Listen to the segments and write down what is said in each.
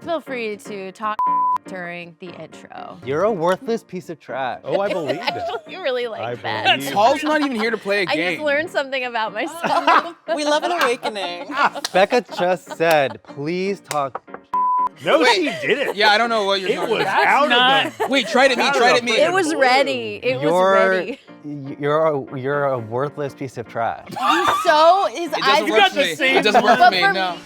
Feel free to talk during the intro. You're a worthless piece of trash. Oh, I believe it. You really like I that. believe Paul's not even here to play a I game. just learned something about myself. We love an awakening. Becca just said, please talk. No, she didn't. Yeah, I don't know what you're It talking was about. out not- of the... Wait, try it at me, try it at me. It was ready. It was ready. You're a worthless piece of trash. So his It eyes doesn't were work got for the me. same It doesn't work for But me, for no.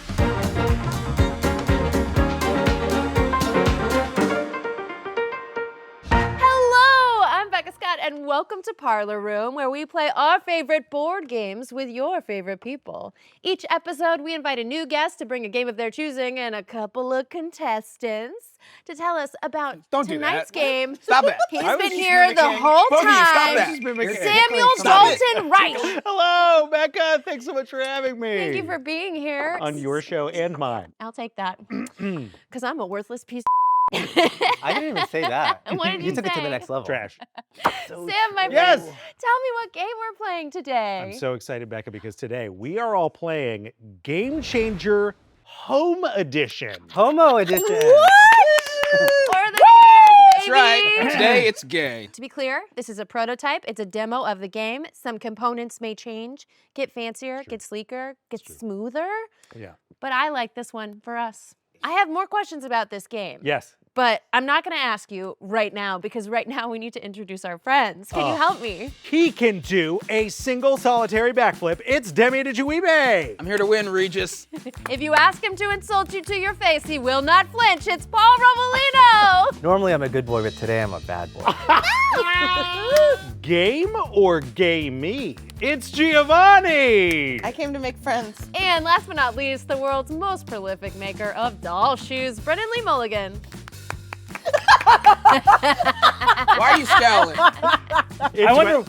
Hello, I'm Becca Scott, and welcome to Parlor Room, where we play our favorite board games with your favorite people. Each episode, we invite a new guest to bring a game of their choosing and a couple of contestants to tell us about Don't do tonight's that. game. Stop it. He's I was been just here the mimicking. whole Both of you, stop time. that. Samuel Stop it. Dalton Reich. Hello, Becca. Thanks so much for having me. Thank you for being here. On your show and mine. I'll take that, because I'm a worthless piece I didn't even say that. What did you took it to say? the next level. Trash. Sam, my Yes. friend, tell me what game we're playing today. I'm so excited, Becca, because today we are all playing Game Changer Home Edition. Homo edition. For the kids, That's right. baby. Today it's gay. To be clear, this is a prototype. It's a demo of the game. Some components may change, get fancier, get sleeker, get smoother. Yeah. But I like this one for us. I have more questions about this game. Yes. But I'm not going to ask you right now, because right now we need to introduce our friends. Can you help me? He can do a single solitary backflip. It's Demi Adejuyigbe. I'm here to win, Regis. If you ask him to insult you to your face, he will not flinch. It's Paul Robalino. Normally I'm a good boy, but today I'm a bad boy. Game or gay me? It's Jiavani. I came to make friends. And last but not least, the world's most prolific maker of doll shoes, Brennan Lee Mulligan. Why are you scowling? I wonder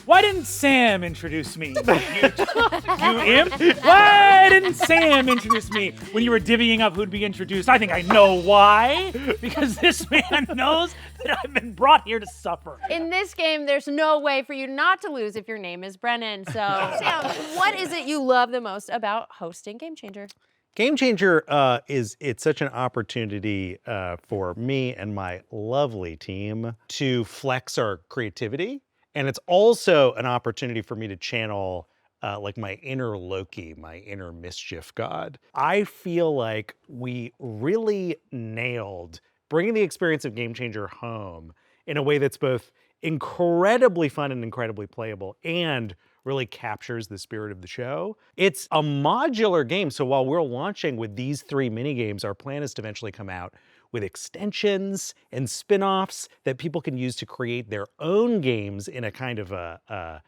why didn't Sam introduce me? You imp? Why didn't Sam introduce me when you were divvying up who'd be introduced? I think I know why. Because this man knows that I've been brought here to suffer. In this game, there's no way for you not to lose if your name is Brennan. So, Sam, what is it you love the most about hosting Game Changer? Game Changer it's such an opportunity for me and my lovely team to flex our creativity. And it's also an opportunity for me to channel like my inner Loki, my inner mischief god. I feel like we really nailed bringing the experience of Game Changer home in a way that's both incredibly fun and incredibly playable and really captures the spirit of the show. It's a modular game, so while we're launching with these 3 mini games, our plan is to eventually come out with extensions and spin-offs that people can use to create their own games in a kind of a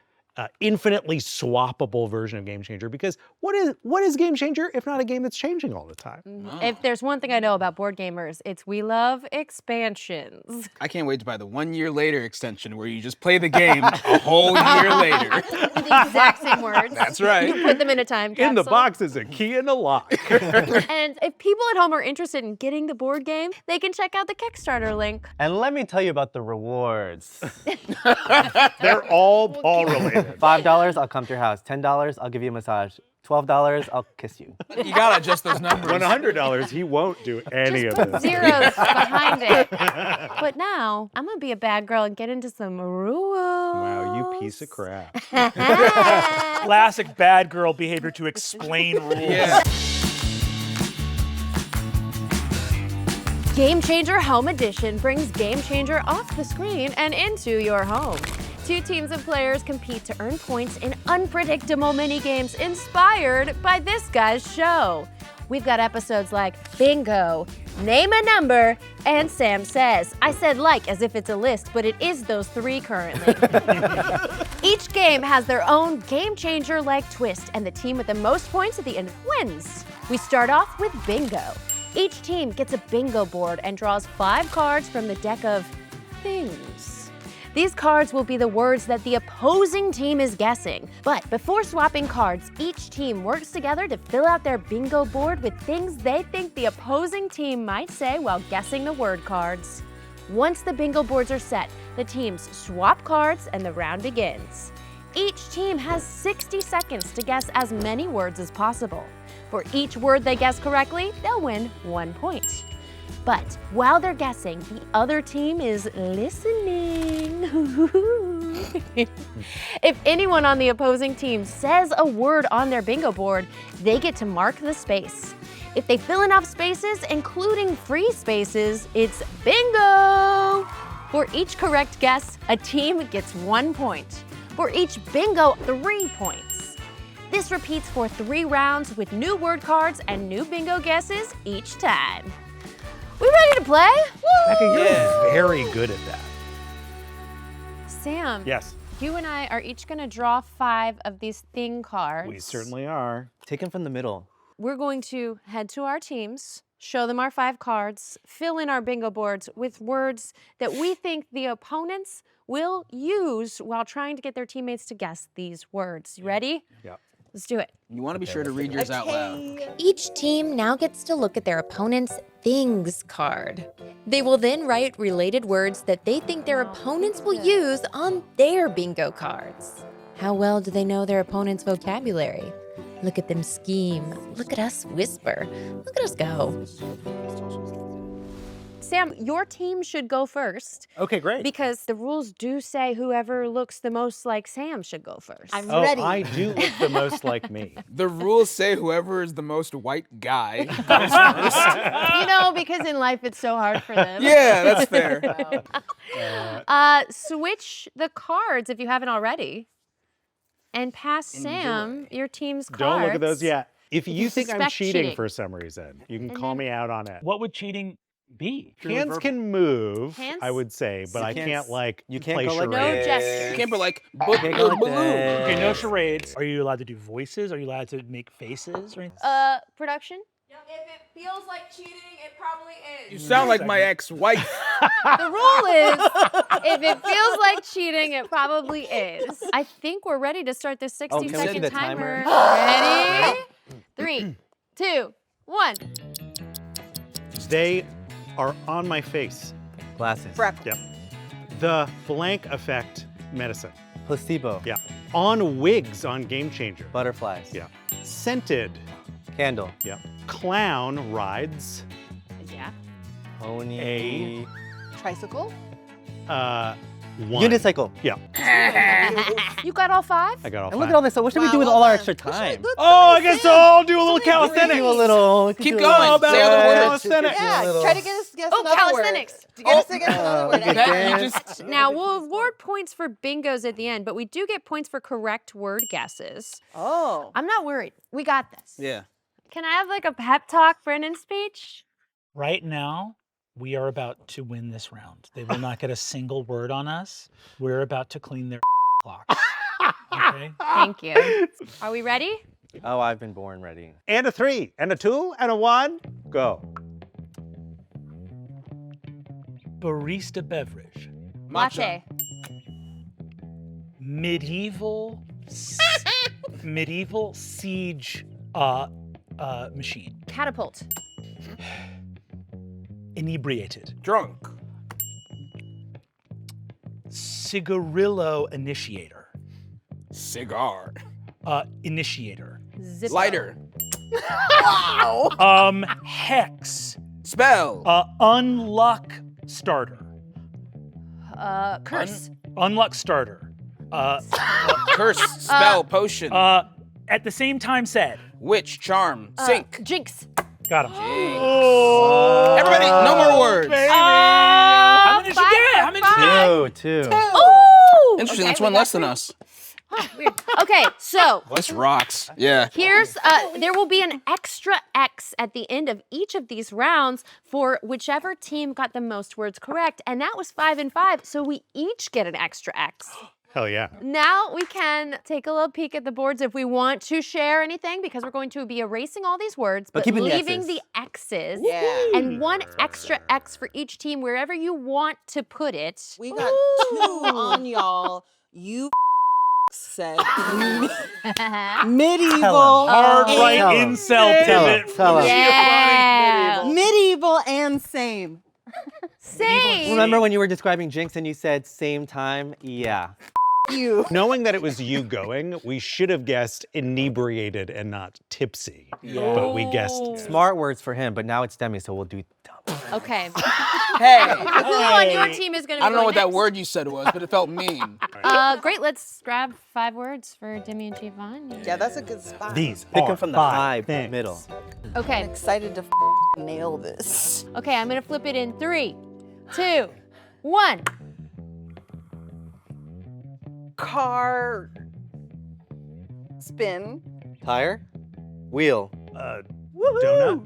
infinitely swappable version of Game Changer. Because what is Game Changer if not a game that's changing all the time? If there's one thing I know about board gamers, it's we love expansions. I can't wait to buy the 1 year later extension where you just play the game a whole year later. The exact same words. That's right. You put them in a time capsule. In the box is a key and a lock. And if people at home are interested in getting the board game, they can check out the Kickstarter link. And let me tell you about the rewards. They're all Paul related. $5, I'll come to your house. $10, I'll give you a massage. $12, I'll kiss you. You gotta adjust those numbers. $100, he won't do any Just of put this. zeros behind it. But now, I'm gonna be a bad girl and get into some rules. Wow, you piece of crap. Classic bad girl behavior to explain rules. Yeah. Game Changer Home Edition brings Game Changer off the screen and into your home. 2 teams of players compete to earn points in unpredictable mini-games inspired by this guy's show. We've got episodes like Bingo, Name a Number, and Sam Says. I said like as if it's a list, but it is those 3 currently. Each game has their own Game Changer-like twist, and the team with the most points at the end wins. We start off with Bingo. Each team gets a bingo board and draws 5 cards from the deck of things. These cards will be the words that the opposing team is guessing. But before swapping cards, each team works together to fill out their bingo board with things they think the opposing team might say while guessing the word cards. Once the bingo boards are set, the teams swap cards and the round begins. Each team has 60 seconds to guess as many words as possible. For each word they guess correctly, they'll win 1 point. But while they're guessing, the other team is listening. If anyone on the opposing team says a word on their bingo board, they get to mark the space. If they fill enough spaces, including free spaces, it's bingo! For each correct guess, a team gets 1 point. For each bingo, 3 points. This repeats for 3 rounds with new word cards and new bingo guesses each time. We ready to play? Woo! Becca, you're very good at that. Sam, Yes, you and I are each gonna draw 5 of these thing cards. we certainly are. Take him from the middle. We're going to head to our teams, show them our 5 cards, fill in our bingo boards with words that we think the opponents will use while trying to get their teammates to guess these words. You ready? Yep. Let's do it. You want to be sure to read yours out loud. Each team now gets to look at their opponent's things card. They will then write related words that they think their opponents will use on their bingo cards. How well do they know their opponent's vocabulary? Look at them scheme. Look at us whisper. Look at us go. Sam, your team should go first Okay, great. because the rules do say whoever looks the most like Sam should go first. I'm Oh, ready. I do look the most like me. The rules say whoever is the most white guy. You know, because in life it's so hard for them. Yeah, that's fair. Switch the cards if you haven't already, and pass Sam your team's cards. Don't look at those yet. If you think I'm suspect cheating cheating. for some reason, you can call me out on it. What would cheating be? Hands can move, Hands? I would say, but I can't can't like you can't play go like No charades. gesture. You can't put like Can't go like balloon. this. Okay, no charades. Are you allowed to do voices? Are you allowed to make faces? Or anything? Production? If it feels like cheating, it probably You is. sound like my ex-wife. The rule is, if it feels like cheating, it probably is. I think we're ready to start this can we see 60-second the timer. timer? Ready? 3, 2, 1. They are on my face. Glasses. Freckles. Yep. The blank effect medicine. Placebo. Yeah. On wigs on Game Changer. Butterflies. Yeah. Scented. Candle. Yeah. Clown rides. Yeah. Pony. Tricycle. One. Unicycle. Yeah. You got all 5? I got all And look 5. at all this stuff. What should we do with all our extra time? Oh, I guess I'll do a little calisthenics. Do a little. we could Keep do a going. little Say other stretch, words. we could do a Yeah, little- try to get us guess Oh, another calisthenics. word. To get us to guess another word. okay. That you just Now, we'll award points for bingos at the end, but we do get points for correct word guesses. Oh. I'm not worried. We got this. yeah. Can I have like a pep talk Brennan speech? Right now, we are about to win this round. They will not get a single word on us. We're about to clean their clocks. Okay? Thank you. Are we ready? Oh, I've been born ready. And a 3, and a 2, and a 1. Go. Barista beverage. Latte. Medieval siege machine. Catapult. Inebriated. Drunk. Cigarillo initiator. Cigar. Initiator. Zippo. Lighter. Hex. Spell. Unluck starter. Curse. Unluck starter. Curse. Spell. Potion. At the same time said. Witch. Charm. Sink. Jinx. Got him. Everybody, no more words. How many did you get? How many did you get? Two. Oh! Interesting. Okay, That's we one got less than 2. us. Weird. Okay, so This rocks. Yeah. here's there will be an extra X at the end of each of these rounds for whichever team got the most words correct, and that was 5 and 5. So we each get an extra X. Hell yeah. Now we can take a little peek at the boards if we want to share anything, because we're going to be erasing all these words, but keeping the leaving X's. the X's. Yeah. And 1 extra X for each team, wherever you want to put it. We got 2 on y'all. You said medieval. Hard Tell right him. incel Tell pivot. him. Tell him. Yeah. Medieval and same. Same. Remember when you were describing Jinx and you said same time? Yeah. you. Knowing that it was you going, we should have guessed inebriated and not tipsy. But we guessed Smart words for him, but now it's Demi, so we'll do dumb. Okay. Hey, Who on your team is going to I don't know what that next? word you said was, but it felt mean. Great, let's grab 5 words for Demi and Jiavani. Yeah, that's a good spot. these. Pick are him from the 5 high things. middle. Okay. I'm excited to nail this. Okay, I'm going to flip it in 3, 2, 1. Car spin. Tire, wheel, Donut.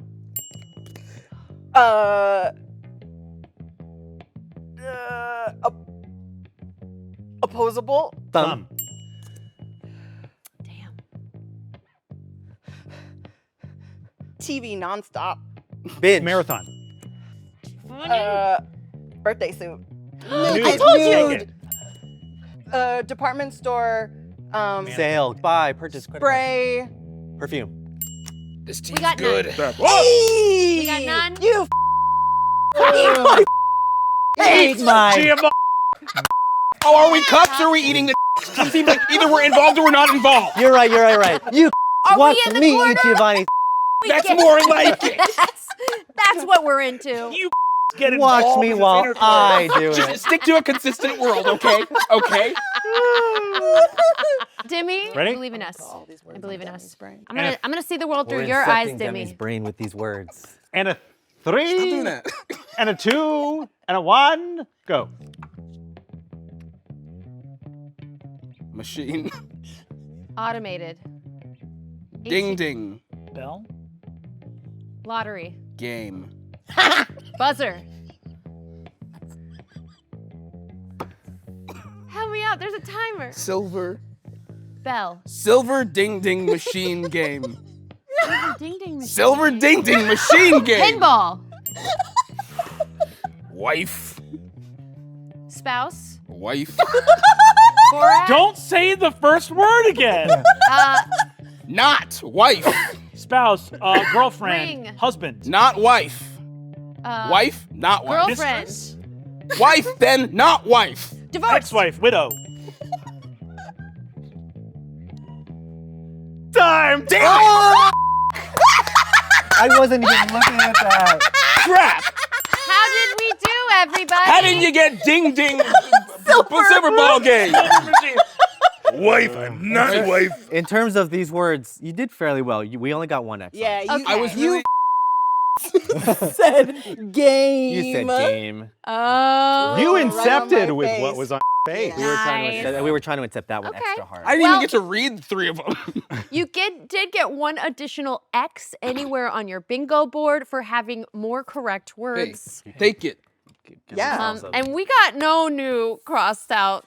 Opposable. thumb, Damn. TV nonstop. binge, Marathon. Birthday suit. I told you. Department store. sale, buy, purchase, credit card, Spray. perfume. This team's got good. We got none? You Hate my. Giavani. Oh, are we cups or are we eating the? It seems like either we're involved or we're not involved. You're right. You Are we watch in the me corner? eat Giovanni. That's more like it. That's what we're into. You get Watch involved me in this while intercourse. I do Just it. stick to a consistent world, okay? Okay. Demi, Ready? I believe in us. I believe in us. I'm And gonna see the world through We're your eyes, infecting Demi's Demi. brain with these words. And a Stop 3. doing that. And a 2. And a 1. Go. Machine. Automated. Ding ding. Bell. Lottery. Game. Buzzer. Help me out. There's a timer. Silver. Bell. Silver ding ding machine game. Ding ding. Silver ding ding machine game. Pinball. Wife. Spouse. Wife. Borat. Don't say the first word again. Not wife. Spouse, girlfriend, Ring. husband. Not wife. Wife. Not wife. Girlfriend. Mistress. Wife. Then not wife. Divorce. Ex-wife, widow. Time. Damn it! I wasn't even looking at that. Crap. How did we do, everybody? How didn't you get ding ding? Silver ball game. Wife. I'm not wife. In terms of these words, you did fairly well. We only got 1 X. Yeah, you, Okay. I was really. said game. You said game. Oh. You right on incepted my with face. what was on face. Yeah. We were trying to accept that one Okay. extra hard. I didn't Well- even get to read 3 of them. You did get 1 additional X anywhere on your bingo board for having more correct Hey, words. take it. Yeah. And we got no new crossed out.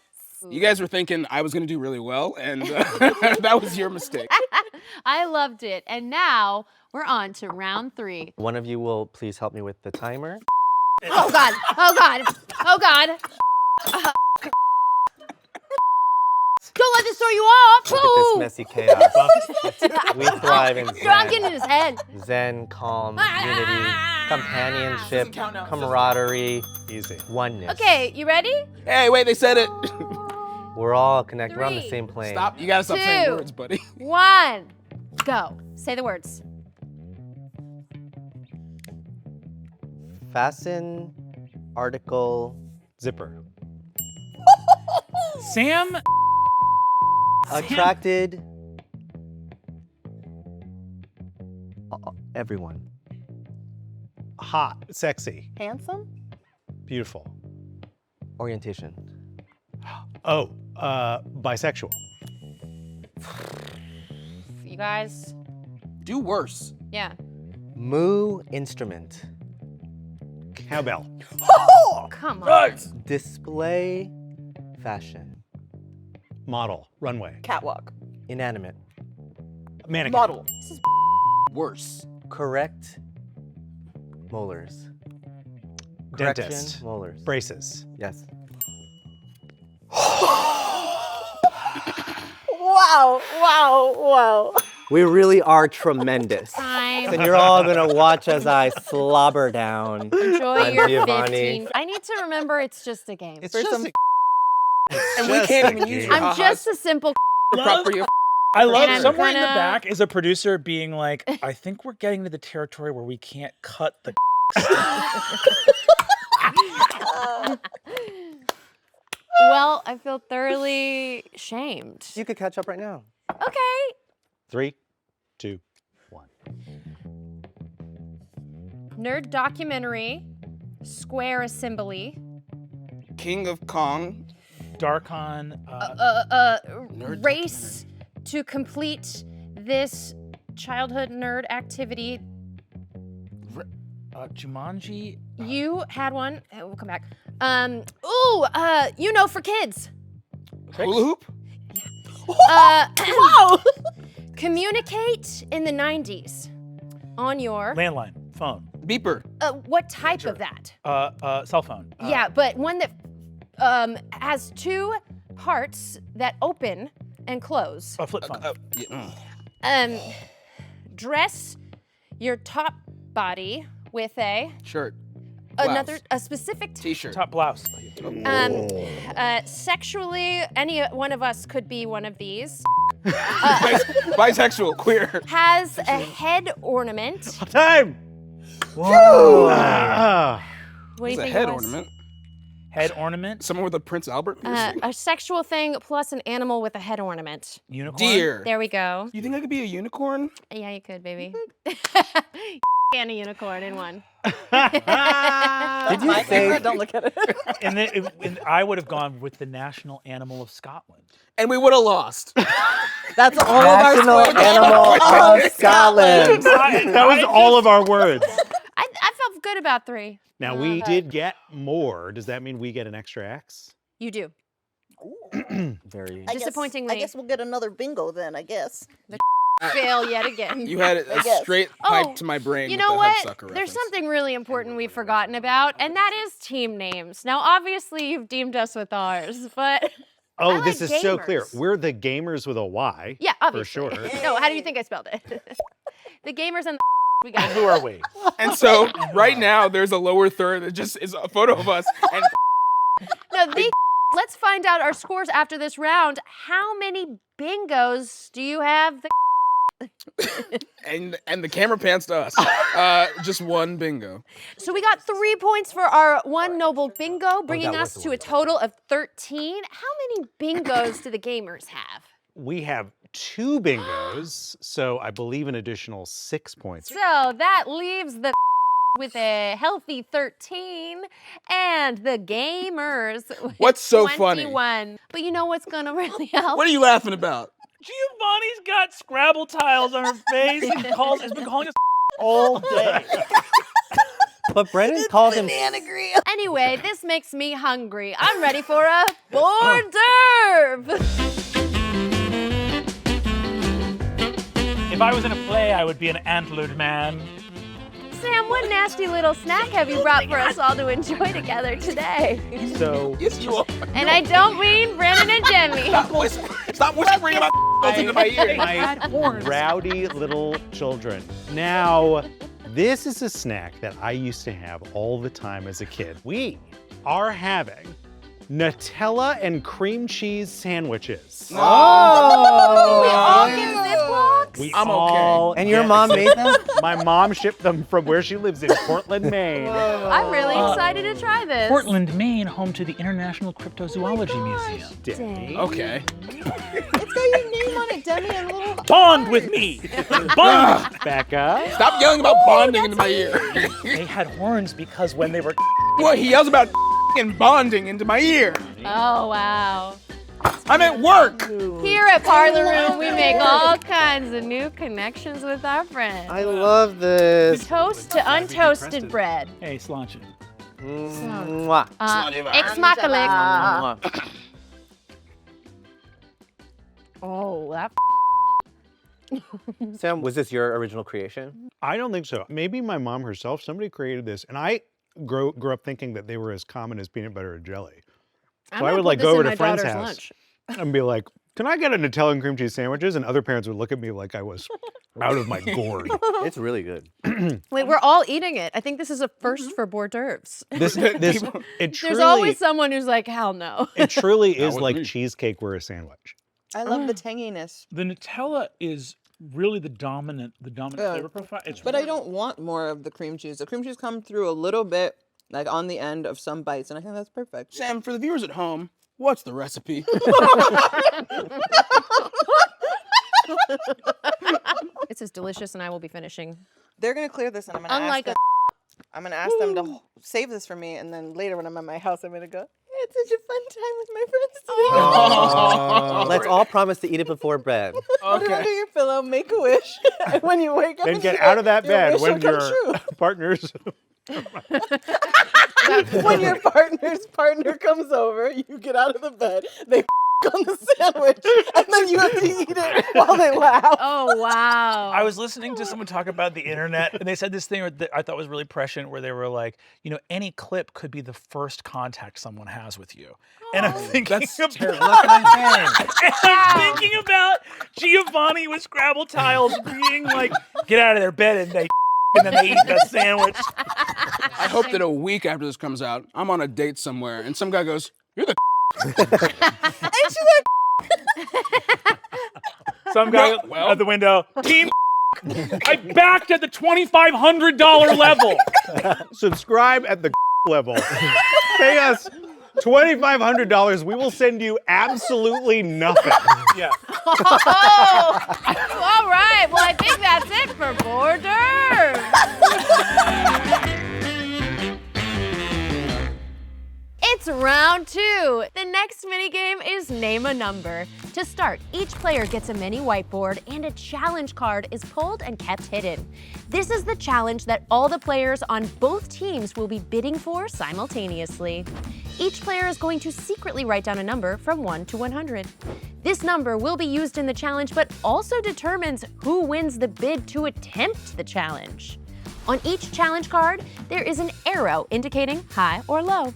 You guys were thinking I was going to do really well, and that was your mistake. I loved it. And now we're on to round 3. One of you will please help me with the timer. Oh God! Oh God! Oh God! Don't let this throw you off! Look at Ooh. this messy chaos. We thrive in Drunk in Zen. his head. Zen, calm, unity, companionship, Doesn't count now. camaraderie, Easy. oneness. Okay, you ready? Hey, wait, they said it. We're all connected. We're on the 3. same plane. Stop. You got to stop saying 2. words, buddy. 1. Go. Say the words. Fasten, article, Zipper. Sam. attracted, everyone. Hot. Sexy. Handsome. Beautiful. Orientation. Oh, bisexual. You guys. Do worse. Yeah. Moo instrument. Cowbell. Come on. Display, fashion. Model. Runway. Catwalk. Inanimate. Mannequin. Model. Worse. Correct, molars. Correction, Dentist. molars. Braces. Yes. Wow. Wow. Wow. We really are tremendous. Time. And you're all gonna watch as I slobber down. Enjoy I'm your Jiavani. 15. I need to remember it's just a game. It's For just some And we can't even use your I'm just a simple property of I love And somewhere in the gonna- back is a producer being like, I think we're getting to the territory where we can't cut the. Well, I feel thoroughly shamed. You could catch up right now. Okay. 3, 2, 1. Nerd documentary, square assembly, King of Kong. Darkon. Nerd race to complete this childhood nerd activity. Jumanji. You had one. We'll come back. For kids. Hula hoop. Wow. Communicate in the 90s on your. Landline. Phone. Beeper. What type of that? Cell phone. Yeah, but one that has two parts that open and close. A flip phone. Dress your top body with a Shirt. a specific T-shirt. Top blouse. sexually, any one of us could be one of these. Bisexual. Queer. Has a head ornament. Time! Whoa. What do you It's a think head it was? ornament. Head ornament. Someone with a Prince Albert piercing. A sexual thing plus an animal with a head ornament. Unicorn. Deer. There we go. You think I could be a unicorn? Yeah, you could, baby. And a unicorn in one. Did you say? Don't look at it. And I would have gone with the national animal of Scotland. And we would have lost. That's all of our National square animal of Scotland. That was all of our words. I felt good about 3. Now, we did get more. Does that mean we get an extra X? You do. Very. Disappointingly. I guess we'll get another bingo then, I guess. Fail yet again. You had a guess. straight pipe to my brain. You with know the what? Hudsucker There's reference. something really important we've forgotten about, and that is team names. Now, obviously, you've deemed us with ours, but Oh, I this like is so clear. gamers. We're the gamers with a Y. yeah, obviously. For sure. No, how do you think I spelled it? The gamers and the we got. Who are we? And so right now there's a lower third that just is a photo of us. And No, let's find out our scores after this round. How many bingos do you have? and the camera pans to us. Just one bingo. So we got 3 points for our one noble bingo, bringing us to a total of 13. How many bingos do the gamers have? We have 2 bingos, so I believe an additional 6 points. So that leaves the with a healthy 13 and the gamers with What's so funny? 21. But you know what's gonna really help? What are you laughing about? Giovanni's got Scrabble tiles on her face and has been calling us all day. But Brennan called him. Anyway, this makes me hungry. I'm ready for a hors d'oeuvre. If I was in a play, I would be an antlered man. Sam, what nasty little snack have you brought for us all to enjoy together today? So Yes, you are. And I don't mean Brennan and Demi. Stop whispering about into my ear. my rowdy little children. Now, this is a snack that I used to have all the time as a kid. We are having Nutella and cream cheese sandwiches. We all get Ziplocs? We I'm all And your get- mom made them? My mom shipped them from where she lives in Portland, Maine. I'm really excited to try this. Portland, Maine, home to the International Cryptozoology Museum. Dang. Okay. It's got your name on it, Demi, and a little. Bond with me! Bond! Becca. Stop yelling about bonding into my ear. They had horns because when they were Well, he yells about and bonding into my ear. Oh, wow. I'm at work. Here at Parlor Room, we make all kinds of new connections with our friends. I love this. Toast to untoasted bread. Hey, Slancha. Mwah. Ex Makalik. Mwah. Oh, that. Sam, was this your original creation? I don't think so. Maybe my mom herself, somebody created this, and I grew up thinking that they were as common as peanut butter and jelly. So I would like go over to a friend's house and be like, "Can I get a Nutella and cream cheese sandwiches?" And other parents would look at me like I was out of my gourd. It's really good. Wait, we're all eating it. I think this is a first for hors d'oeuvres. It There's always someone who's like, hell no. It truly is with like me. cheesecake were a sandwich. I love the tanginess. The Nutella is really the dominant flavor profile. But I don't want more of the cream cheese. The cream cheese comes through a little bit, like on the end of some bites, and I think that's perfect. Sam, for the viewers at home, what's the recipe? This is delicious, and I will be finishing. They're gonna clear this, and I'm gonna Unlike ask them to save this for me, and then later when I'm at my house, I'm gonna go. It's such a fun time with my friends today. Let's all promise to eat it before bed. Put it under your pillow, make a wish, and when you wake up, Then and get see out it, of that your bed wish when will come your true. partner's. When your partner's partner comes over, you get out of the bed, they on the sandwich, and then you have to eat it while they laugh. Oh, wow. I was listening to someone talk about the internet, and they said this thing that I thought was really prescient, where they were like, any clip could be the first contact someone has with you. And I'm thinking about Jiavani with Scrabble tiles being like, get out of their bed, and then they eat the sandwich. I hope that a week after this comes out, I'm on a date somewhere, and some guy goes, "You're the." And she's like, Some guy at the window, team. I backed at the $2,500 level. Subscribe at the level. Pay us $2,500. We will send you absolutely nothing. Yeah. Oh, all right. Well, I think that's it for hors d'oeuvres. It's round 2. The next minigame is Name a Number. To start, each player gets a mini whiteboard and a challenge card is pulled and kept hidden. This is the challenge that all the players on both teams will be bidding for simultaneously. Each player is going to secretly write down a number from 1 to 100. This number will be used in the challenge, but also determines who wins the bid to attempt the challenge. On each challenge card, there is an arrow indicating high or low.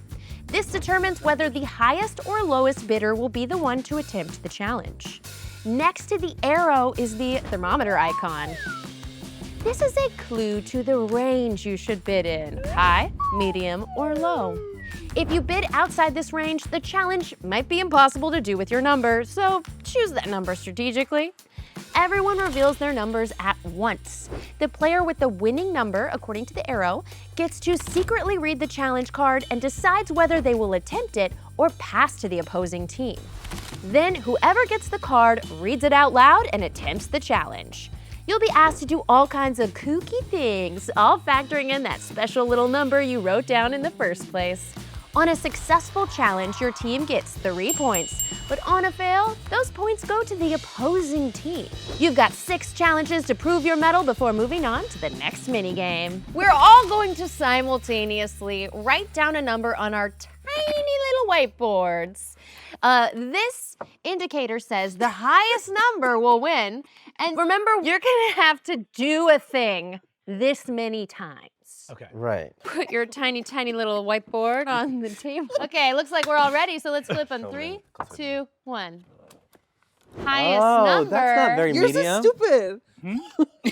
This determines whether the highest or lowest bidder will be the one to attempt the challenge. Next to the arrow is the thermometer icon. This is a clue to the range you should bid in, high, medium, or low. If you bid outside this range, the challenge might be impossible to do with your number, so choose that number strategically. Everyone reveals their numbers at once. The player with the winning number, according to the arrow, gets to secretly read the challenge card and decides whether they will attempt it or pass to the opposing team. Then whoever gets the card reads it out loud and attempts the challenge. You'll be asked to do all kinds of kooky things, all factoring in that special little number you wrote down in the first place. On a successful challenge, your team gets 3 points, but on a fail, those points go to the opposing team. You've got 6 challenges to prove your mettle before moving on to the next minigame. We're all going to simultaneously write down a number on our tiny little whiteboards. This indicator says the highest number will win, and remember, you're gonna have to do a thing this many times. Okay. Right. Put your tiny, tiny little whiteboard on the table. Okay, looks like we're all ready, so let's flip on 3, 2, 1. Highest number. That's not very you're medium. so stupid.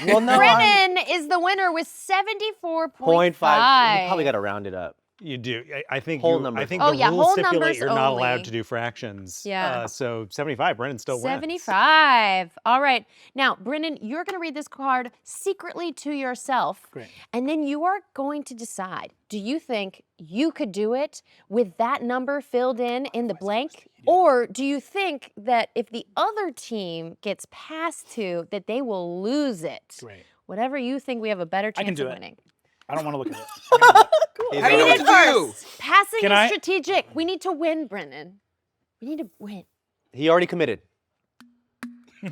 Well, no, Brennan is the winner with 74.5. 0.5. You probably got to round it up. You do. I think Whole you, numbers. I think Oh, the yeah, rules whole stipulate numbers you're not allowed only. to do fractions. Yeah. So 75, Brennan still wins. 75. All right. Now, Brennan, you're going to read this card secretly to yourself. Great. And then you are going to decide, do you think you could do it with that number filled in the blank? Or do you think that if the other team gets past 2, that they will lose it? Great. Whatever you think, we have a better chance can do of it. winning. I don't want to look at it. How do you know what to do? Passing Can is I- strategic. We need to win, Brennan. We need to win. He already committed. This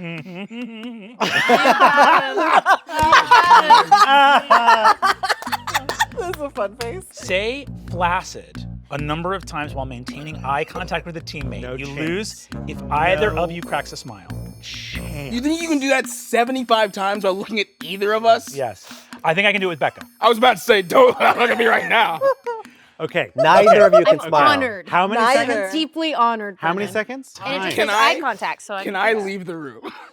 is a fun face. Say flaccid a number of times while maintaining eye contact with a teammate. No you chance. lose if either of you cracks a smile. You think you can do that 75 times while looking at either of us? Yes. I think I can do it with Becca. I was about to say, don't look at me right now. Okay. Neither of you can I'm smile. honored. How many Neither. seconds? I'm deeply honored. How many Brennan. seconds? And it just Can says I- eye contact, so Can I leave the room?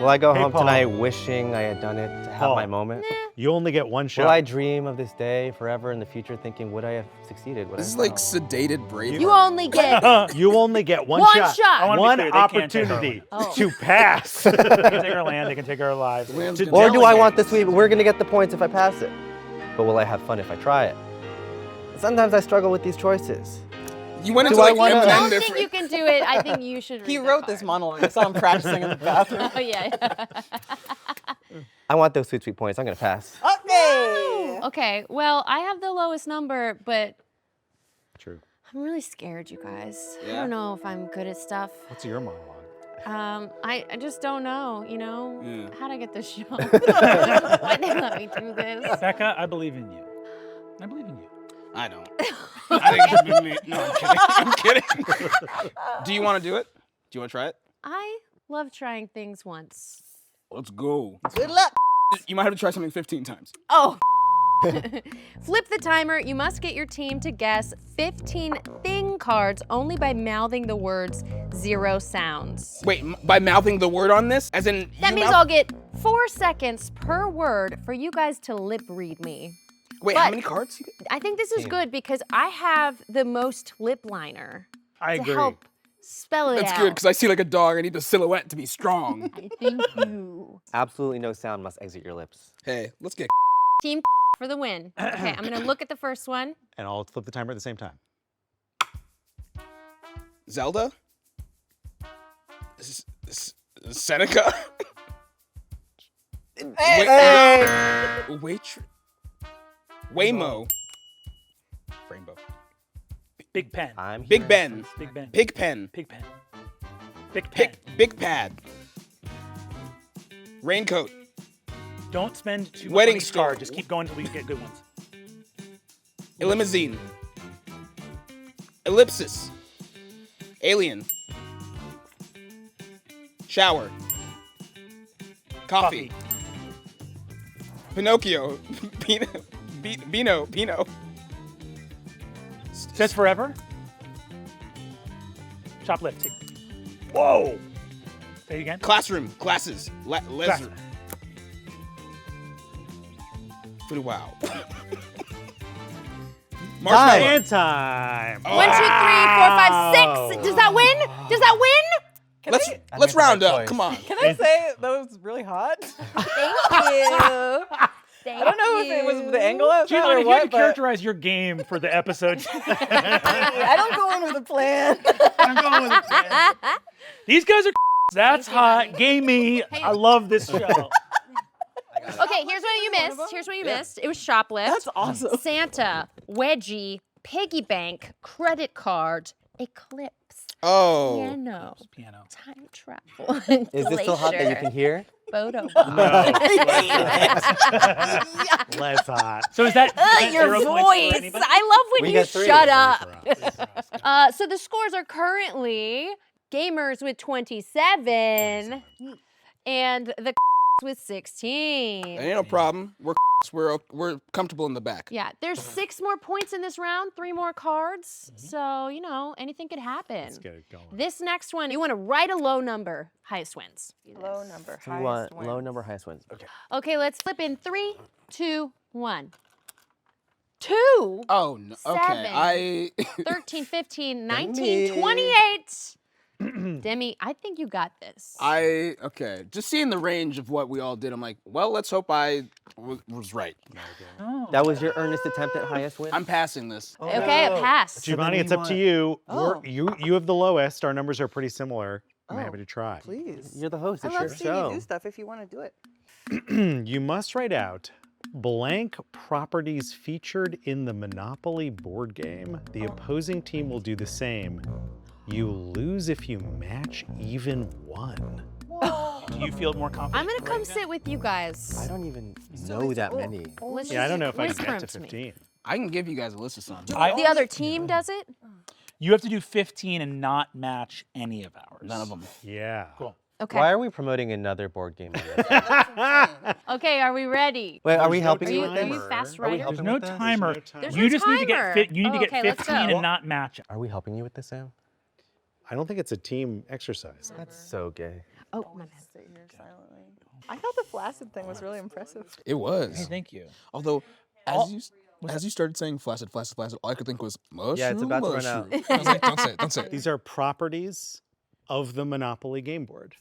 Will I go Hey, home Paul. tonight wishing I had done it to have Paul. my moment? You only get one shot. Will I dream of this day forever in the future thinking, would I have succeeded? Would This I is have like failed? sedated Braveheart. You only get You only get one One shot. shot. I wanna be One clear, they can't take our opportunity land. to pass. They can take our land. They can take our lives. Land's To gonna Or be do I like- want the sweet? We're gonna get the points if I pass it. But will I have fun if I try it? Sometimes I struggle with these choices. You went Do into I like wanna- I Eminem don't think different. you can do it. I think you should read He the wrote this card. monologue. I saw him practicing in the bathroom. Oh, yeah. I want those sweet, sweet points. I'm gonna pass. Okay. Okay, well, I have the lowest number, but True. I'm really scared, you guys. I Yeah? don't know if I'm good at stuff. What's your monologue? I just don't know, Yeah. how to get this show. Why they let me do this? Becca, I believe in you. I believe in you. I don't. I think it should be me. No, I'm kidding. I'm kidding. Do you want to do it? Do you want to try it? I love trying things once. Let's go. Good luck. You might have to try something 15 times. Oh. Flip the timer. You must get your team to guess 15 thing cards only by mouthing the words 0 sounds. Wait, by mouthing the word on this? As in, That you means mouth- I'll get 4 seconds per word for you guys to lip read me. Wait, how but- many cards? I think this is good because I have the most lip liner I to agree. help spell it That's out. good, because I see like a dog. I need the silhouette to be strong. Thank you. Absolutely no sound must exit your lips. Hey, let's get Team for the win. Okay, I'm gonna look at the first one. And I'll flip the timer at the same time. Zelda? Seneca? Waymo. Rainbow. Big pen. I'm Big here. Ben. Big Ben. Pig pen. Big pen. Big pen. Big pad. Raincoat. Don't spend too much Wedding on each star. card. Just keep going until we get good ones. Limousine. Ellipsis. Alien. Shower. Coffee. Pinocchio. Beano. Says forever. Shoplifting. Whoa. Say it again. Classroom. Classes. Class. Leisure. Wow. Marshmallow. And time. 1, 2, 3, 4, 5, 6. Does that win? Does that win? Let's made let's the right round up. choice. Come on. Can I say that was really hot? Thank you. Thank I don't know if it was the angle of that Giovanni, or if you had what, to but characterize your game for the episode. I don't go in with a plan. These guys are That's hot. Gamey. I love this show. Okay, here's what you missed. Here's what you missed. It was shoplift. That's awesome. Santa, wedgie, piggy bank, credit card, eclipse, Oh. piano, Piano. time travel, Is this so hot that you can hear? photo. Less hot. So is that Your 0 points for voice. anybody? I love when We you get 3. shut up. So the scores are currently gamers with 27 and the with 16. Ain't no problem. We're comfortable in the back. Yeah, there's 6 more points in this round, 3 more cards. So, anything could happen. Let's get it going. This next one, you want to write a low number, highest wins. Low number, So we want low number, highest wins. Okay. Okay, let's flip in 3, 2, 1. 2, Oh no. Okay. 13, 15, 19, 28. Demi, I think you got this. Okay. Just seeing the range of what we all did, I'm like, well, let's hope I was right. Oh. That was your earnest attempt at highest win? I'm passing this. Okay, it passed. Giovanni, then it's we up to want- you. You have the lowest. Our numbers are pretty similar. I'm Oh, happy to try. Please. You're the host. I It's love your seeing show. you do stuff if you want to do it. You must write out blank properties featured in the Monopoly board game. The opposing team will do the same. You lose if you match even one. Do you feel more confident? I'm going to come sit with you guys. I don't even know that many. Let's Yeah, I just don't know if I whisper can get 'em to to me. 15. I can give you guys a list of some. The other team does it? You have to do 15 and not match any of ours. None of them. Yeah. Cool. Okay. Why are we promoting another board game? on this? Okay, are we ready? Wait, are we There's no helping Are you you, with are you this? fast Are we writer? helping There's no with this? timer. There's You no just need to timer. get you need to get Okay, let's 15 go. and not match. Are we helping you with this, Sam? I don't think it's a team exercise. That's so gay. Oh, my bad. Sit here silently. I thought the flaccid thing was really impressive. It was. Hey, thank you. Although, as you started saying flaccid, all I could think was mushroom. Yeah, it's about to run out. I was like, don't say it, don't say it. These are properties of the Monopoly game board.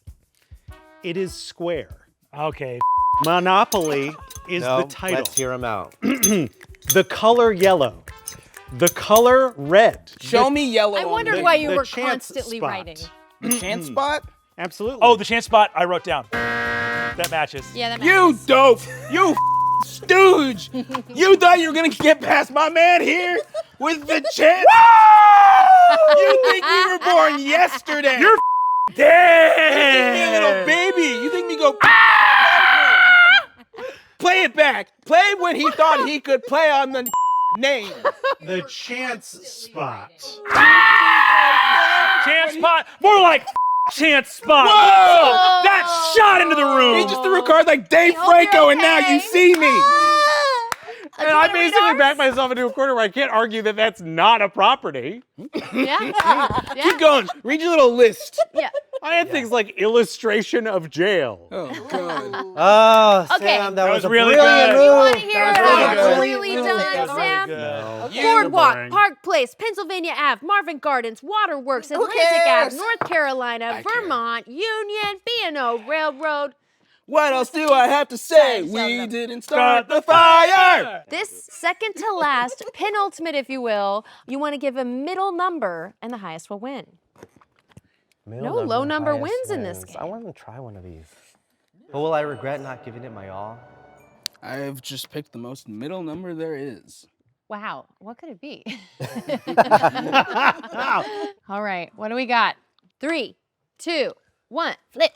It is square. Okay. Monopoly is No, the title. let's hear him out. The color yellow. The color red. Show me yellow. I wondered the- why you the were chance constantly spot. writing. the chance spot. Absolutely. Oh, the chance spot I wrote down. That matches. Yeah, that You matters. dope. You stooge. You thought you were gonna get past my man here with the chance. You think we were born yesterday? You're You think me a little baby. You think me go. Play it back. Play when he thought he could play on the name. the chance spot. chance spot. More like chance spot. Whoa! That shot into the room. He just threw a card like Dave hope you're Franco, and now okay. you see me. And I basically backed myself into a corner where I can't argue that that's not a property. Yeah. Keep going. Read your little list. Yeah. I had things like illustration of jail. Oh God. Oh, Okay. Sam, That that was was a really brilliant good. You move. want to hear That was how really good. clearly done, Sam? No. Boardwalk, boring. Park Place, Pennsylvania Ave, Marvin Gardens, Waterworks, Who Atlantic cares? Ave, North Carolina, I care. Vermont, Union, B&O Railroad. What else do I have to say? We didn't start the fire. This second to last, penultimate, if you will, you want to give a middle number, and the highest will win. No low number highest wins in this wins. game. I want to try one of these. But will I regret not giving it my all? I've just picked the most middle number there is. Wow, what could it be? All right, what do we got? 3, 2, 1, flip.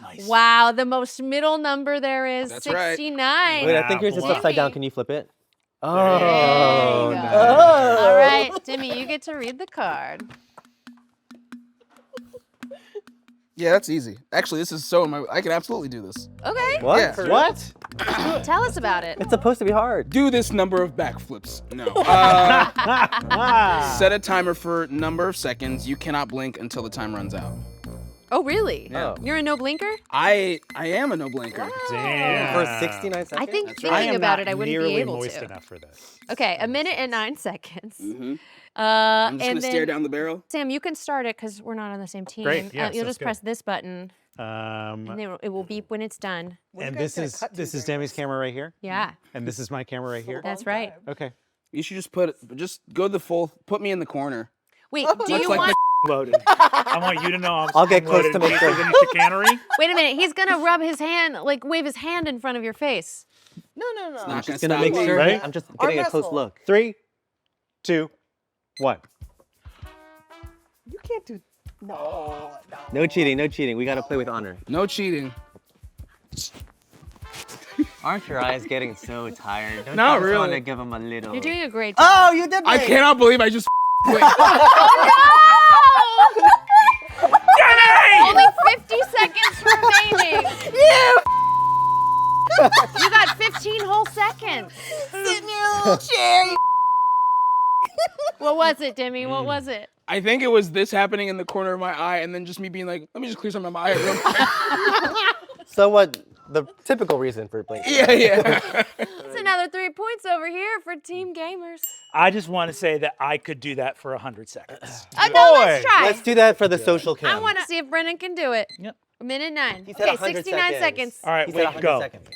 Nice. Wow, the most middle number there is That's right. 69. Wait, I think yours is Wow. upside down. Can you flip it? There Oh, you go. nice. All right, Demi, you get to read the card. Yeah, that's easy. Actually, this is so. I can absolutely do this. Okay, What? Yeah. What? tell us about it. It's supposed to be hard. Do this number of backflips. No. Set a timer for number of seconds. You cannot blink until the time runs out. Oh, really? Yeah. You're a no blinker? I am a no blinker. Damn. For 69 seconds? I think That's thinking right. I am about not it, I wouldn't nearly be able moist to. enough for this. Okay, a minute and 9 seconds. I'm just and gonna stare then, down the barrel. Sam, you can start it because we're not on the same team. Great, yeah, You'll sounds just good. press this button, and then it will beep when it's done. And you guys this gonna cut is to Demi's camera right here, Yeah, and this is my camera right here. that's right. Okay. You should just go the full. Put me in the corner. Wait, do Much you like want? Loaded. I want you to know I'm I'll get close loaded to make sure. in chicanery. Wait a minute. He's gonna rub his hand, like wave his hand in front of your face. No. Not I'm gonna just gonna stop make me. sure. Right? I'm just Arm getting a close wrestle. look. 3, 2, 1. You can't do. No. No cheating, no cheating. We gotta play with honor. No cheating. Aren't your eyes getting so tired? Don't Not you just really. want to give them a little? You're doing a great job. Oh, you did. I win. cannot believe I just. Wait. Only 50 seconds remaining. You got 15 whole seconds. Sit in your little chair. What was it, Demi? What was it? I think it was this happening in the corner of my eye, and then just me being like, let me just clear some of my eye real quick. So what? The typical reason for blinking. Yeah. It's another 3 points over here for Team Gamers. I just want to say that I could do that for 100 seconds. No, let's try. Let's do that for the social cam. I want to see if Brennan can do it. Yep. A minute 9. He said Okay, 100 69 seconds. All right, He said wait, 100 go. seconds.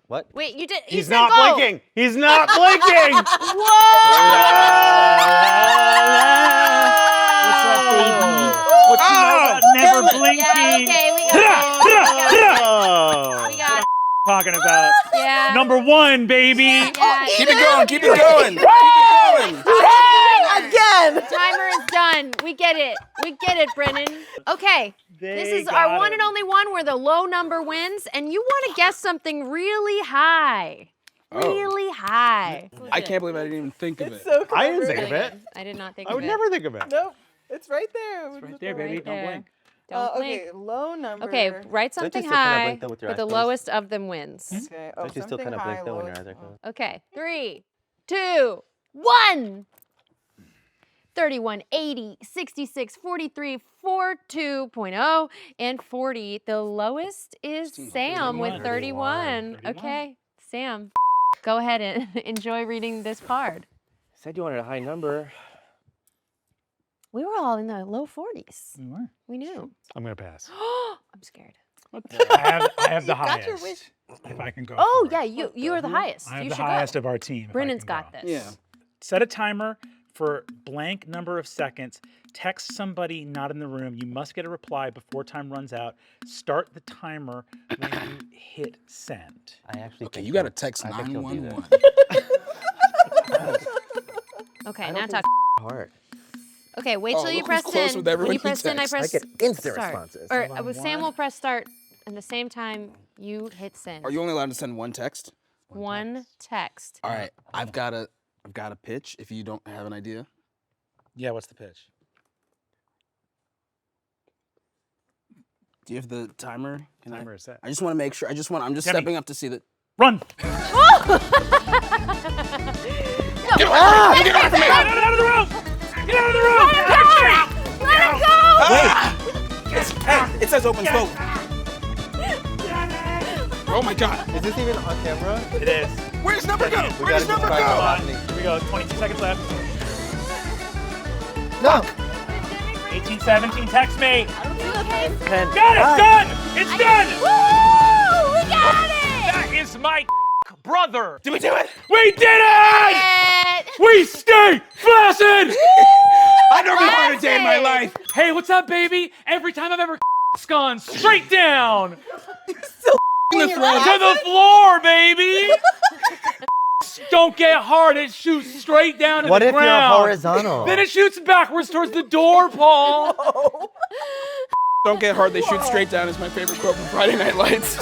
What? Wait, you did. He's said not go. blinking. He's not blinking. What you know about never blinking? Yeah, okay, we got it. Oh. We got it. Talking about Yeah. number 1, baby. Yeah. Keep it going. Keep it going. Keep it going. Again. Timer is done. We get it. We get it, Brennan. Okay. This is our one and only one where the low number wins, and you want to guess something really high. Really high. I can't believe I didn't even think of it. So clever. I didn't think of it. I did not think I of would it. never think of it. Nope. It's right there. Right there, baby. Right Don't there. blink. Don't blink. Okay, low number. Okay, write Don't you something still kinda high, blink though with your but the eyes closed? lowest of them wins. Okay. Oh, Don't you still something kind of blink high, though when your lowest- eyes are closed? Okay, 3, 2, 1. 31, 80, 66, 43, 42.0, and 40. The lowest is Sam with 31. Okay, Sam, go ahead and enjoy reading this card. Said you wanted a high number. We were all in the low 40s. We were. We knew. I'm gonna pass. I'm scared. I have the got your highest. wish. If I can go. Oh, for yeah, it. you are the highest. I have You the should highest go. of our team. if I Brennan's can got go. this. Yeah. Set a timer for blank number of seconds. Text somebody not in the room. You must get a reply before time runs out. Start the timer when you hit send. I actually. Okay, think you got to he'll- text I think he'll do 911. this. Okay, now talk. Hard. Okay, wait Oh, till you look press who's close in. with When everyone you he press in, I texts. press I get instant start. responses. Or Hold on, Sam one. will press start, and the same time you hit send. Are you only allowed to send one text? One text. All right, I've got a pitch. If you don't have an idea, Yeah, what's the pitch? do you have the timer? Can Timer is set. I just want to make sure. I'm just Demi. stepping up to see that. Run! Get away from me! Get out of the room! Get out of the room! Let him go! Hey, it says open vote. Oh my God! Is this even on camera? It is. Where's number go? We Where's gotta number describe what's go? happening. Here we go. 22 seconds left. No. 18, 17. Text me. Okay. 10. Got it. Done. It's done. Woo! We got it! That is my brother. Did we do it? We did it! We stay flaccid! I never had a day in my life. Hey, what's up, baby? Every time I've ever gone straight down In the throat. to the floor, baby. Don't get hard. It shoots straight down to What the if you're ground. horizontal? Then it shoots backwards towards the door, Paul. Don't get hard. They shoot straight down is my favorite quote from Friday Night Lights.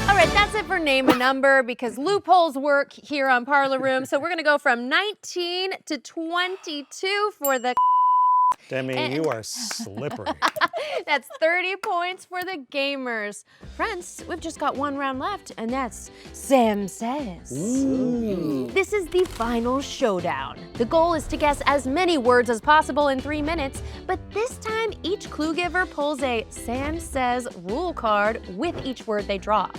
All right, that's it for Name a Number because loopholes work here on Parlor Room. So we're going to go from 19 to 22 for the Demi, you are slippery. That's 30 points for the gamers. Friends, we've just got one round left, and that's Sam Says. This is the final showdown. The goal is to guess as many words as possible in 3 minutes, but this time each clue giver pulls a Sam Says rule card with each word they draw.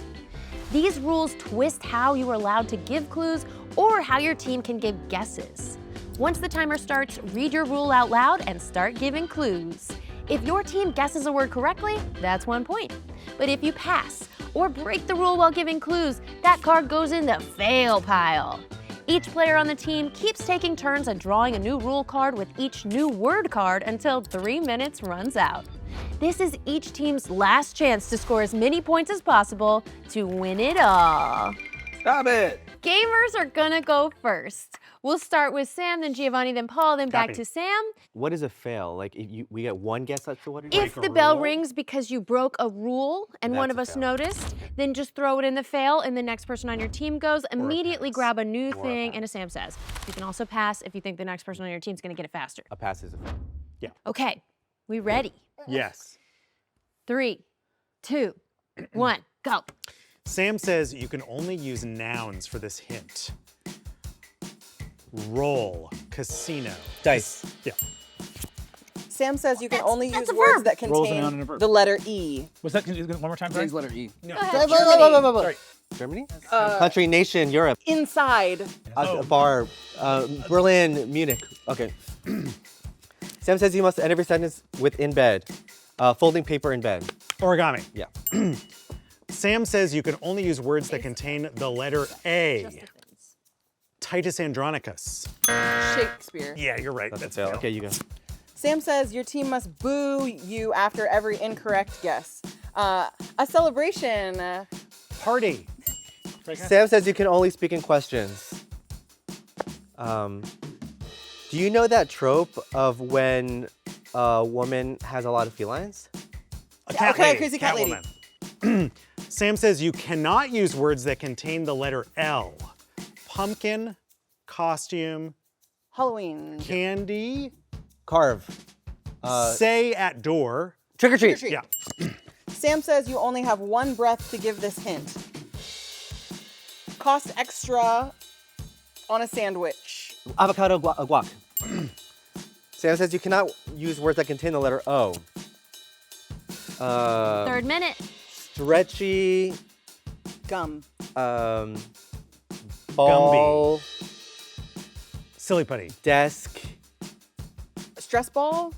These rules twist how you are allowed to give clues or how your team can give guesses. Once the timer starts, read your rule out loud and start giving clues. If your team guesses a word correctly, that's 1 point. But if you pass or break the rule while giving clues, that card goes in the fail pile. Each player on the team keeps taking turns at drawing a new rule card with each new word card until 3 minutes runs out. This is each team's last chance to score as many points as possible to win it all. Stop it. Gamers are gonna go first. We'll start with Sam, then Jiavani, then Paul, then back Copy. to Sam. What is a fail? Like, if we get one guess as to what it is? If the bell rings because you broke a rule and one That's of a us fail. noticed, then just throw it in the fail and the next person on your team goes. Immediately grab a new thing and a Sam Says. You can also pass if you think the next person on your team is gonna get it faster. A pass is a fail. Okay, we ready? Yes. 3, 2, 1, go. Sam says you can only use nouns for this hint. Roll, casino. Dice. Yeah. Sam says you can only that's use a words verb. that Roll's a noun and a contain verb. the letter E. Was that one more time? Sorry? Today's letter E. Sorry. Germany? Country, nation, Europe. Inside. Bar. Berlin, Munich. Okay. Sam says you must end every sentence with in bed. Folding paper in bed. Origami. Yeah. Sam says you can only use words that contain the letter A. Titus Andronicus. Shakespeare. Yeah, you're right. That's a That's fail. a fail. Okay, you go. Sam says your team must boo you after every incorrect guess. A celebration. Party. Sam says you can only speak in questions. Do you know that trope of when a woman has a lot of felines? A cat Okay, lady. crazy cat lady. Catwoman. Sam says you cannot use words that contain the letter L. Pumpkin, costume, Halloween. candy, Carve. say at door. Trick or treat. Trick or Yeah. Sam says you only have one breath to give this hint. Cost extra on a sandwich. Avocado guac. Sam says you cannot use words that contain the letter O. Third minute. Stretchy. Gum. Ball. Silly putty. Desk. Stress ball.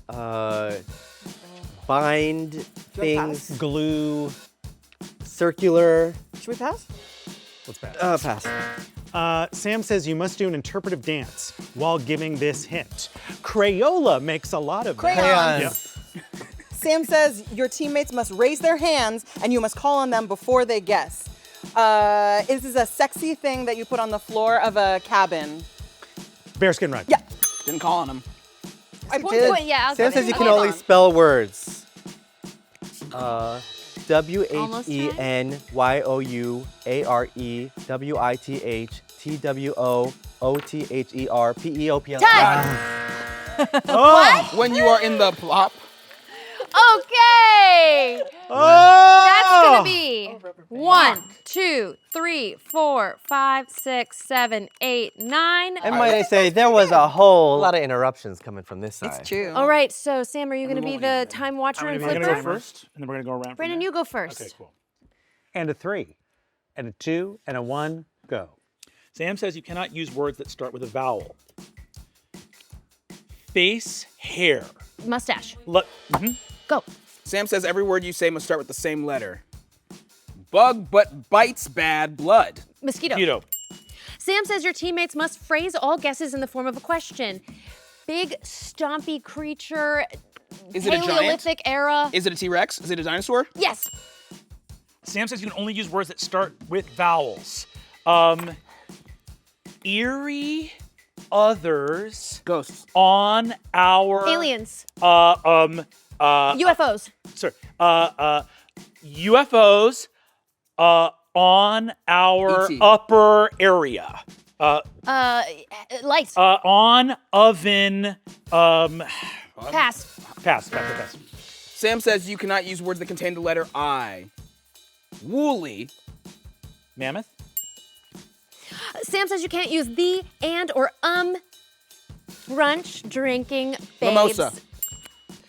Bind you things. Glue. Circular. Should we pass? Let's pass. Pass. Sam says you must do an interpretive dance while giving this hint. Crayola makes a lot of Crayons. Sam says your teammates must raise their hands and you must call on them before they guess. This is a sexy thing that you put on the floor of a cabin. Bearskin rug. Yeah. Didn't call on him. I pointed. Wait, yeah, I'll Sam give says it. you can Hold only on. spell words. Almost WHENYOUAREWITHTWOOTHER Time. When you are in the plop. Okay. That's gonna be 1, 2, 3, 4, 5, 6, 7, 8, 9. And might I say, there was a whole lot of interruptions coming from this side. It's true. All right, so Sam, are you gonna be the time watcher and We're gonna flipper? go first, and then we're gonna go around. from Brennan, there. you go first. Okay, cool. And a 3. And a 2. And a 1. Go. Sam says you cannot use words that start with a vowel. Face, hair. Mustache. Go. Sam says every word you say must start with the same letter. Bug but bites bad blood. Mosquito. Mosquito. Sam says your teammates must phrase all guesses in the form of a question. Big, stompy creature. Is it a giant? Paleolithic era. Is it a T-Rex? Is it a dinosaur? Yes. Sam says you can only use words that start with vowels. Eerie others Ghosts. on our Aliens. UFOs. Sorry. UFOs on our E.T. upper area. Lights. On oven. Pass. Pass. Sam says you cannot use words that contain the letter I. Woolly. Mammoth. Sam says you can't use the, and, or brunch, drinking, babes. Mimosa.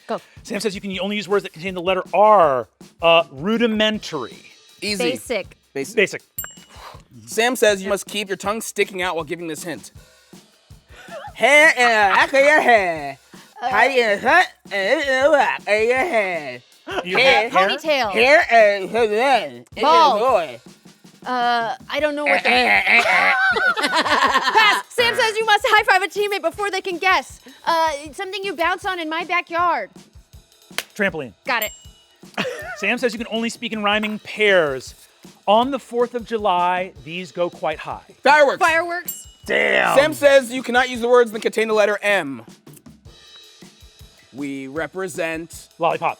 Go. Sam says you can only use words that contain the letter R. Rudimentary. Easy. Basic. Basic. Sam says you must keep your tongue sticking out while giving this hint. Ponytail. Ball. I don't know what the... Pass. Sam says you must high five a teammate before they can guess. Something you bounce on in my backyard. Trampoline. Got it. Sam says you can only speak in rhyming pairs. On the 4th of July, these go quite high. Fireworks. Fireworks. Damn. Sam says you cannot use the words that contain the letter M. We represent. Lollipop.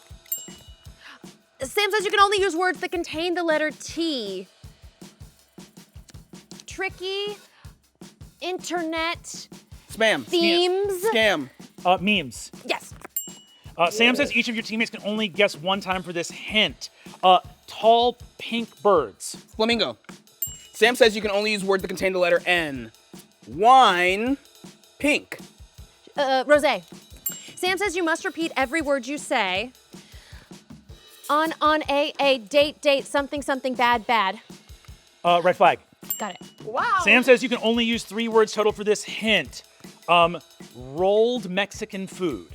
Sam says you can only use words that contain the letter T. Tricky. Internet. Spam. Themes. Scam. Memes. Yes. Sam says each of your teammates can only guess one time for this hint. Tall pink birds. Flamingo. Sam says you can only use words that contain the letter N. Wine. Pink. Rosé. Sam says you must repeat every word you say. On, a, date, something, bad. Red flag. Got it. Wow. Sam says you can only use 3 words total for this hint. Rolled Mexican food.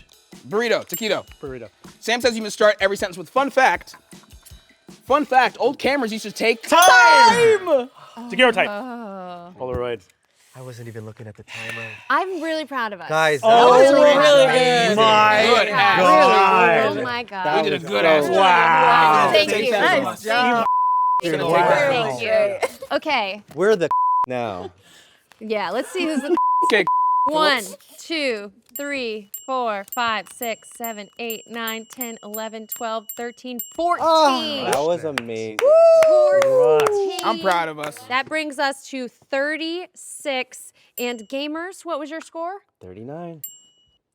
Burrito. Taquito. Burrito. Sam says you must start every sentence with fun fact. Fun fact, old cameras used to take time! Daguerreotype. Oh. Polaroid. I wasn't even looking at the timer. I'm really proud of us. Guys, that Oh, was really amazing. My Good ass. Oh Really? my That God. We did a was good so ass job. Wow. Thank you. Nice job. Thank you. Okay. We're the now. Yeah, let's see who's the Okay. 1, 2, 3, 4, 5, 6, 7, 8, 9, 10, 11, 12, 13, 14. That was amazing. 14. I'm proud of us. That brings us to 36. And gamers, what was your score? 39.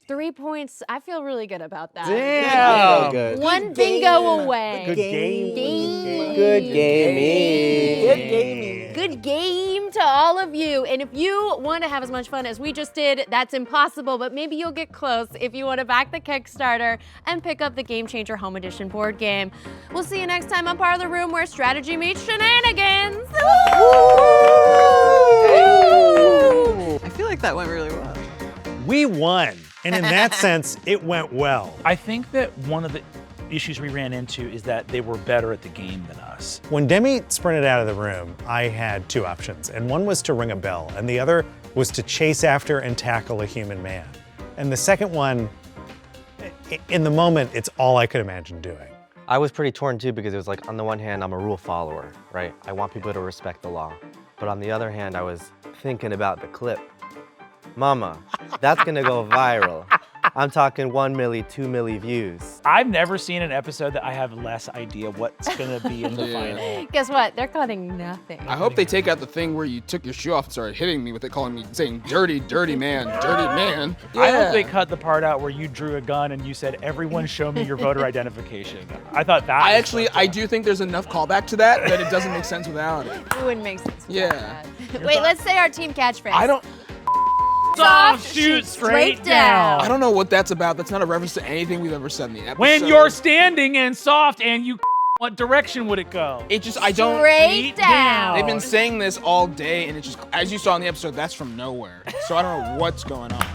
3 points. I feel really good about that. Oh, good. One game. bingo away. Good game. Game. Good gaming. Good gaming. good game to all of you. And if you want to have as much fun as we just did, that's impossible, but maybe you'll get close if you want to back the Kickstarter and pick up the Game Changer Home Edition board game. We'll see you next time on Parlor Room, where strategy meets shenanigans. I feel like that went really well. We won. And in that sense, it went well. I think that one of the issues we ran into is that they were better at the game than us. When Demi sprinted out of the room, I had two options, and one was to ring a bell, and the other was to chase after and tackle a human man. And the second one, in the moment, it's all I could imagine doing. I was pretty torn too, because it was like, on the one hand, I'm a rule follower, right? I want people to respect the law. But on the other hand, I was thinking about the clip. Mama, that's gonna go viral. I'm talking 1 milli, 2 milli views. I've never seen an episode that I have less idea what's gonna be in the final. Guess what? They're cutting nothing. I hope they take out the thing where you took your shoe off and started hitting me with it, saying dirty, dirty man, dirty man. Yeah. I hope they cut the part out where you drew a gun and you said, everyone show me your voter identification. I thought that I do think there's enough callback to that it doesn't make sense without it. It wouldn't make sense without Yeah. that. Wait, let's say our team catchphrase. I don't soft shoot straight down. I don't know what that's about. That's not a reference to anything we've ever said in the episode. When you're standing and soft and you what direction would it go? It just, I don't. Straight down. They've been saying this all day, and it just, as you saw in the episode, that's from nowhere. So I don't know what's going on.